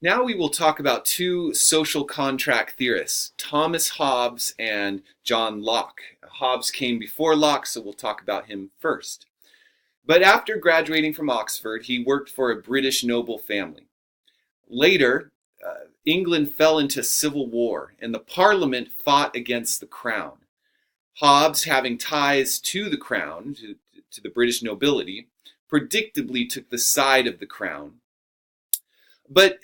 Now we will talk about two social contract theorists, Thomas Hobbes and John Locke. Hobbes came before Locke, so we'll talk about him first. But after graduating from Oxford, he worked for a British noble family. Later, England fell into civil war, and the Parliament fought against the crown. Hobbes, having ties to the crown, to the British nobility, predictably took the side of the crown. But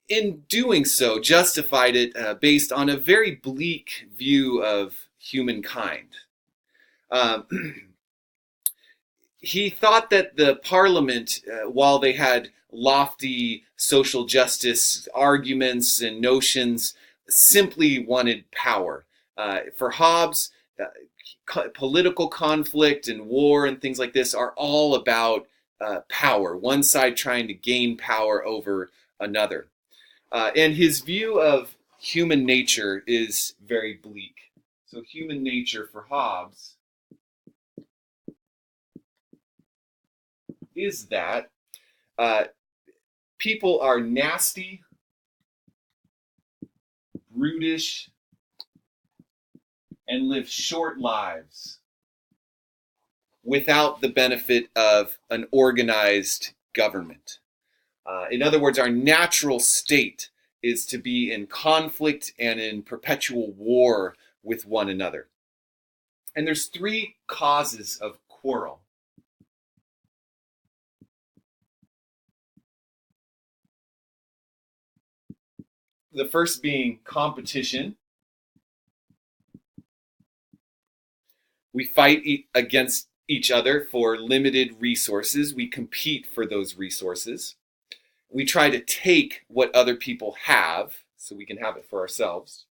in doing so, justified it based on a very bleak view of humankind. He thought that the Parliament, while they had lofty social justice arguments and notions, simply wanted power. For Hobbes, political conflict and war and things like this are all about power, one side trying to gain power over another. And his view of human nature is very bleak. So human nature for Hobbes is that people are nasty, brutish, and live short lives without the benefit of an organized government. In other words, our natural state is to be in conflict and in perpetual war with one another. And there's three causes of quarrel. The first being competition. We fight against each other for limited resources. We compete for those resources. We try to take what other people have so we can have it for ourselves.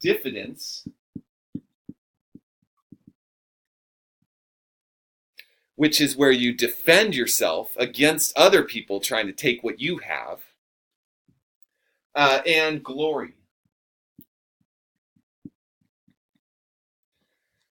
Diffidence, which is where you defend yourself against other people trying to take what you have. And glory,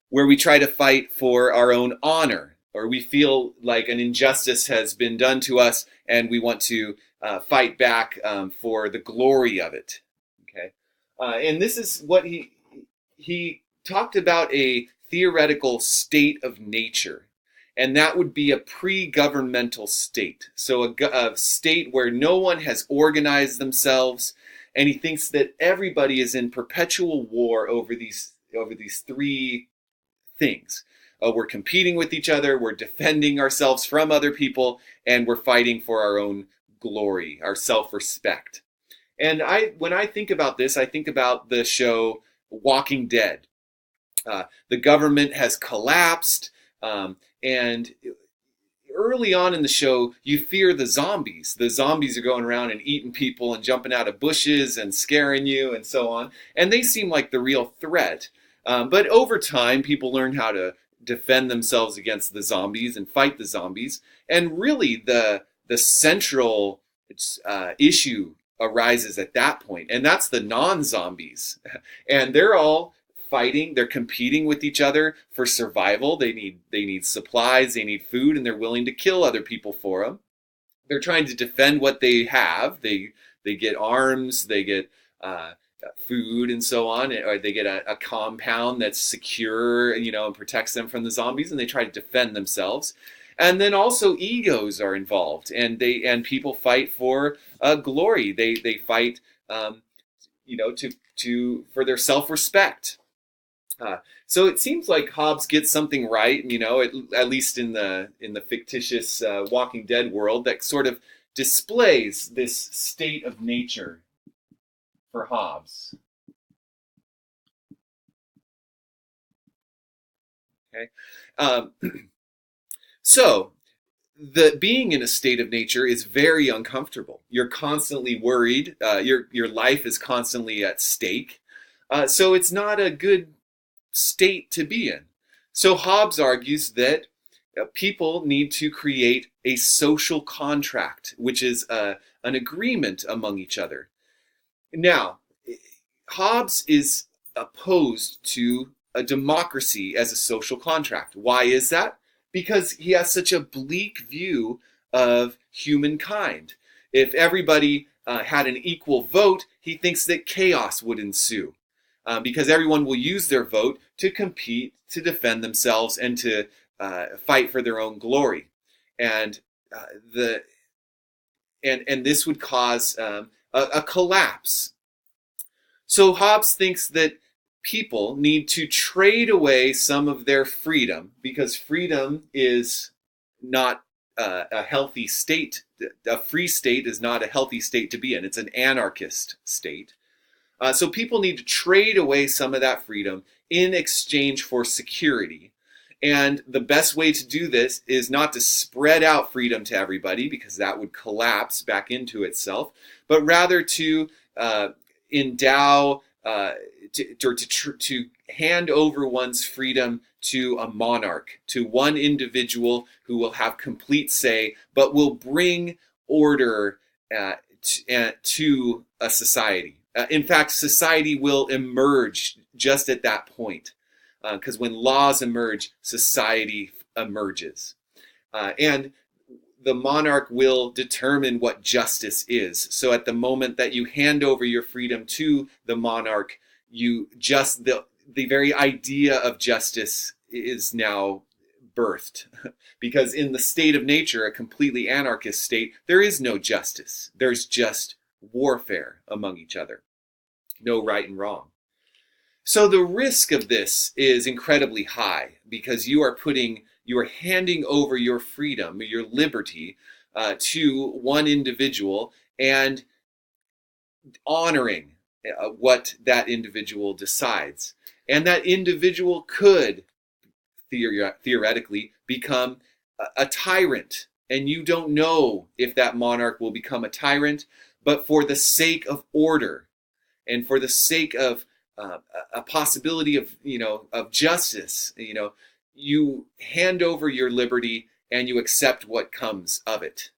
where we try to fight for our own honor, or we feel like an injustice has been done to us and we want to fight back for the glory of it. Okay, and this is what he talked about, a theoretical state of nature. And that would be a pre-governmental state. So a state where no one has organized themselves, and he thinks that everybody is in perpetual war over these three things. We're competing with each other, we're defending ourselves from other people, and we're fighting for our own glory, our self-respect. And when I think about this, I think about the show Walking Dead. The government has collapsed, and early on in the show, you fear the zombies. The zombies are going around and eating people and jumping out of bushes and scaring you and so on. And they seem like the real threat. But over time, people learn how to defend themselves against the zombies and fight the zombies. And really, the central issue arises at that point. And that's the non-zombies. And they're all fighting, they're competing with each other for survival. They need supplies, they need food, and they're willing to kill other people for them. They're trying to defend what they have. They get arms, they get food and so on, or they get a compound that's secure, and protects them from the zombies, and they try to defend themselves. And then also egos are involved, and people fight for glory. They fight, for their self-respect. So it seems like Hobbes gets something right, at least in the fictitious Walking Dead world, that sort of displays this state of nature for Hobbes. Okay, so the being in a state of nature is very uncomfortable. You're constantly worried. Your life is constantly at stake. So it's not a good state to be in. So Hobbes argues that people need to create a social contract, which is an agreement among each other. Now, Hobbes is opposed to a democracy as a social contract. Why is that? Because he has such a bleak view of humankind. If everybody had an equal vote, he thinks that chaos would ensue, because everyone will use their vote to compete, to defend themselves, and to fight for their own glory. And this would cause a collapse. So Hobbes thinks that people need to trade away some of their freedom, because freedom is not a healthy state. A free state is not a healthy state to be in. It's an anarchist state. So people need to trade away some of that freedom in exchange for security. And the best way to do this is not to spread out freedom to everybody, because that would collapse back into itself, but rather to endow to hand over one's freedom to a monarch, to one individual who will have complete say, but will bring order to a society. In fact, society will emerge just at that point, because when laws emerge, society emerges. And the monarch will determine what justice is. So at the moment that you hand over your freedom to the monarch, the very idea of justice is now birthed. Because in the state of nature, a completely anarchist state, there is no justice. There's just warfare among each other. No right and wrong. So the risk of this is incredibly high, because you are handing over your freedom, your liberty, to one individual and honoring what that individual decides. And that individual could theoretically become a tyrant. And you don't know if that monarch will become a tyrant, but for the sake of order and for the sake of a possibility of justice, you hand over your liberty and you accept what comes of it.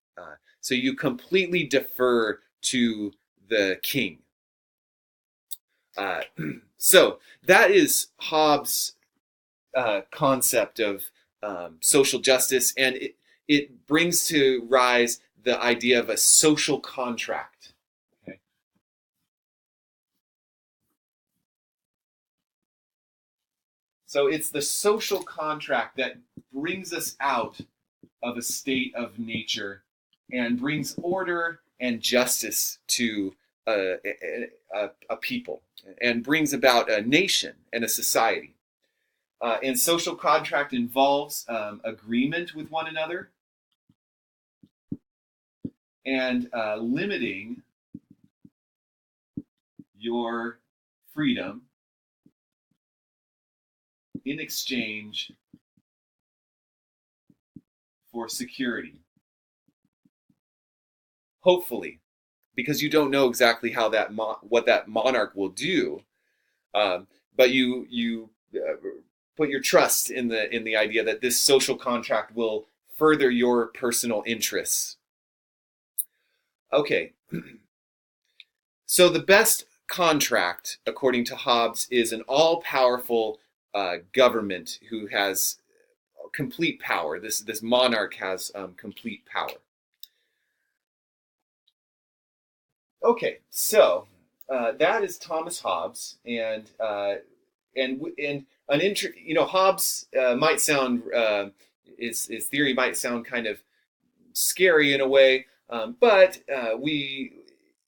So you completely defer to the king. So that is Hobbes' concept of social justice, and it brings to rise the idea of a social contract. Okay. So it's the social contract that brings us out of a state of nature and brings order and justice to a people, and brings about a nation and a society. And social contract involves agreement with one another and limiting your freedom in exchange for security. Hopefully, because you don't know exactly how what that monarch will do, but you put your trust in the idea that this social contract will further your personal interests. Okay, so the best contract, according to Hobbes, is an all-powerful government who has complete power. This monarch has complete power. Okay, so that is Thomas Hobbes, and Hobbes might sound his theory might sound kind of scary in a way, but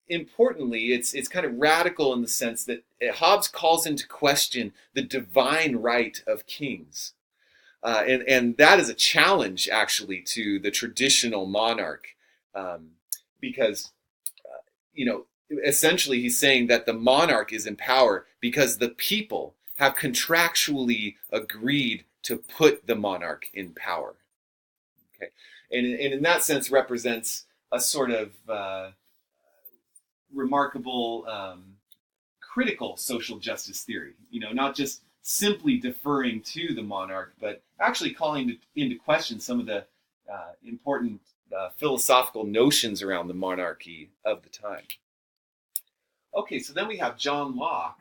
importantly, it's kind of radical in the sense that Hobbes calls into question the divine right of kings, and that is a challenge actually to the traditional monarch, because essentially he's saying that the monarch is in power because the people have contractually agreed to put the monarch in power. Okay, and in that sense represents a sort of remarkable critical social justice theory. Not just simply deferring to the monarch, but actually calling into question some of the important philosophical notions around the monarchy of the time. Okay, so then we have John Locke.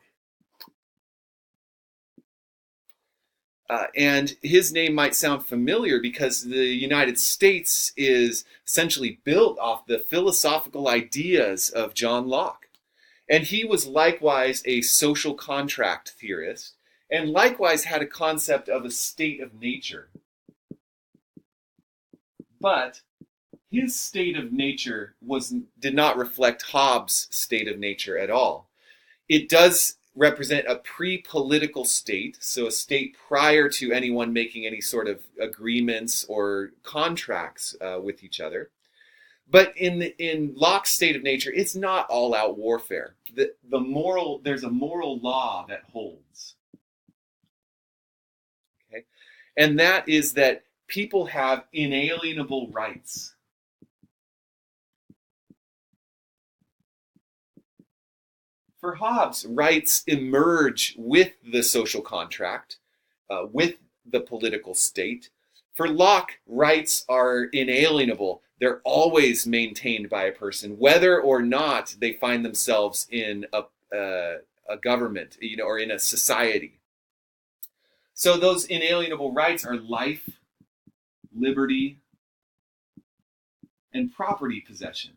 And his name might sound familiar because the United States is essentially built off the philosophical ideas of John Locke. And he was likewise a social contract theorist, and likewise had a concept of a state of nature. But his state of nature did not reflect Hobbes' state of nature at all. It does represent a pre-political state, so a state prior to anyone making any sort of agreements or contracts with each other. But in Locke's state of nature, it's not all-out warfare. There's a moral law that holds. Okay? And that is that people have inalienable rights. For Hobbes, rights emerge with the social contract, with the political state. For Locke, rights are inalienable. They're always maintained by a person, whether or not they find themselves in a government, or in a society. So those inalienable rights are life, liberty, and property possession.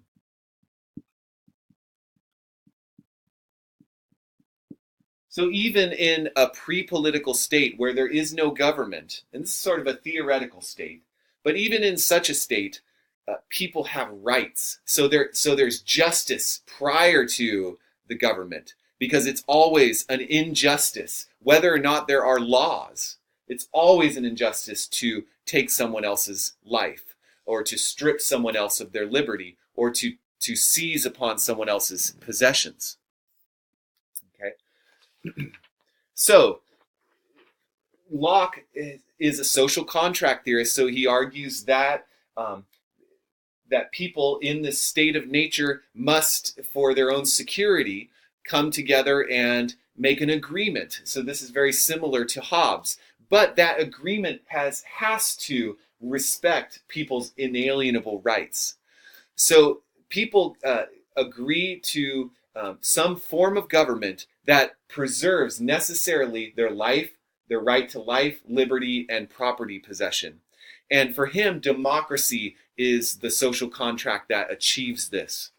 So even in a pre-political state where there is no government, and this is sort of a theoretical state, but even in such a state, people have rights. So there's justice prior to the government, because it's always an injustice, whether or not there are laws. It's always an injustice to take someone else's life, or to strip someone else of their liberty, or to seize upon someone else's possessions. Okay? So, Locke is a social contract theorist, so he argues that that people in this state of nature must, for their own security, come together and make an agreement. So this is very similar to Hobbes, but that agreement has to respect people's inalienable rights. So people agree to some form of government that preserves necessarily their life, their right to life, liberty, and property possession. And for him, democracy is the social contract that achieves this.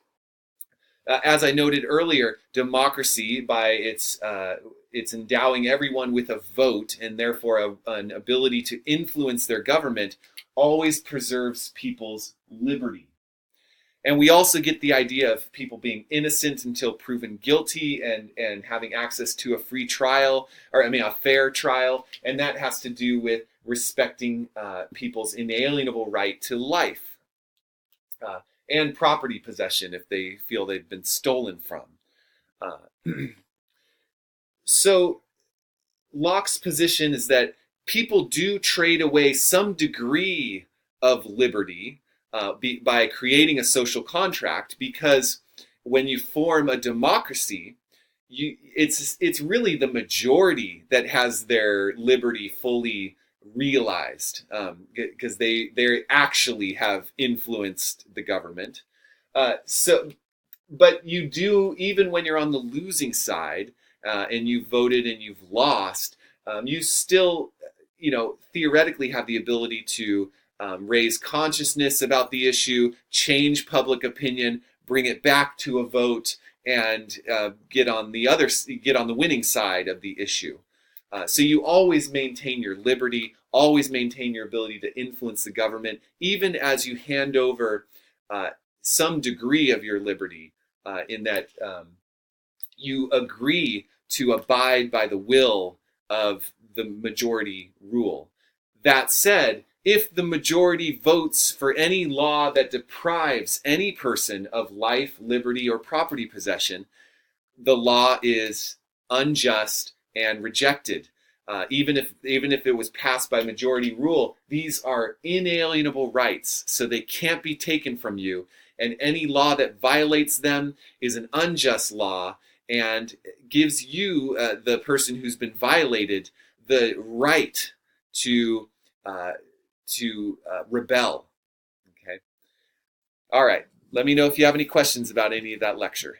As I noted earlier, democracy, by its endowing everyone with a vote and therefore an ability to influence their government, always preserves people's liberty. And we also get the idea of people being innocent until proven guilty, and having access to a free trial, a fair trial. And that has to do with respecting people's inalienable right to life and property possession if they feel they've been stolen from. So Locke's position is that people do trade away some degree of liberty by creating a social contract, because when you form a democracy, it's really the majority that has their liberty fully realized, because they actually have influenced the government. But you do, even when you're on the losing side and you've voted and you've lost, you still, theoretically have the ability to raise consciousness about the issue, change public opinion, bring it back to a vote, and get on the winning side of the issue. So you always maintain your liberty, always maintain your ability to influence the government, even as you hand over some degree of your liberty, in that you agree to abide by the will of the majority rule. That said, if the majority votes for any law that deprives any person of life, liberty, or property possession, the law is unjust and rejected. Even if it was passed by majority rule, these are inalienable rights, so they can't be taken from you. And any law that violates them is an unjust law and gives you, the person who's been violated, the right to rebel. Okay. All right. Let me know if you have any questions about any of that lecture.